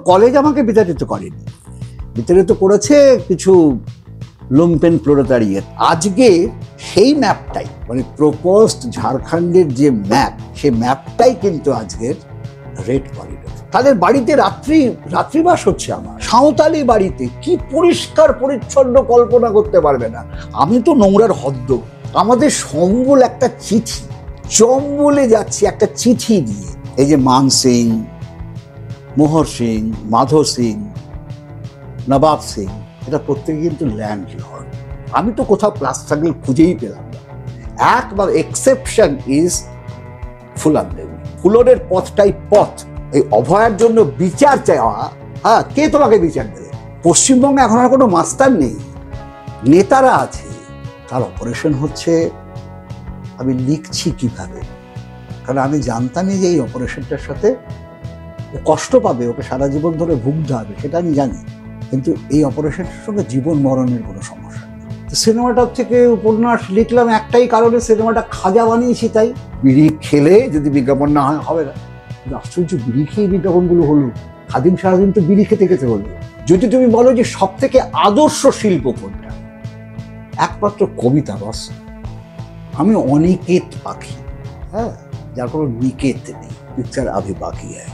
College আমাকে বিতাড়িত করেনি, বিতাড়িত করেছে কিছু লুম্পেন প্রোলেতারিয়েট। আজকে সেই ম্যাপটাই, মানে প্রপোজড ঝাড়খণ্ডের যে ম্যাপ, সেই ম্যাপটাই কিন্তু আজকের রেড করিডোর। তাদের বাড়িতে রাত্রিবাস হচ্ছে আমার সাঁওতালি বাড়িতে, কি পরিষ্কার পরিচ্ছন্ন কল্পনা করতে পারবে না। আমি তো নোংরার হদ্দ। আমাদের সম্বল একটা চিঠি, চম্বলে যাচ্ছে একটা চিঠি দিয়ে। এই যে মান সিং, মোহর সিং, মাধো সিং, নবাব সিং, এটা প্রত্যেকে কিন্তু ল্যান্ড লর্ড। আমি তো কোথাও ক্লাস স্ট্রাগল খুঁজেই পেলাম না। একবার এক্সেপশন ইজ ফুলন দেবী। ফুলনের পথটাই পথ। এই অভয়ার জন্য বিচার চাওয়া, হ্যাঁ, কে তোমাকে বিচার দেবে? পশ্চিমবঙ্গে এখন আর কোনো মাস্টার নেই, নেতারা আছে। তার অপারেশন হচ্ছে। আমি লিখছি কিভাবে, কারণ আমি জানতামই যে এই অপারেশনটার সাথে ও কষ্ট পাবে, ওকে সারা জীবন ধরে ভুগতে হবে, সেটা আমি জানি। কিন্তু এই অপারেশনের সঙ্গে জীবন মরণের কোনো সমস্যা নেই। তো সিনেমাটার থেকে উপন্যাস লিখলাম একটাই কারণে, সিনেমাটা খাজা বানিয়েছি তাই। বিড়ি খেলে যদি বিজ্ঞাপন না হয়, হবে না। আশ্চর্য, বিড়ি খেয়ে বিজ্ঞাপনগুলো হলো। খাদিম সারাদিন তো বিড়ি খেতে খেতে হলো। যদি তুমি বলো যে সব থেকে আদর্শ শিল্প কোনটা, একমাত্র কবিতা বস। আমি অনিকেত পাখি, হ্যাঁ, যার কোনো নিকেত নেই। পিকচার আভি বাকি হয়।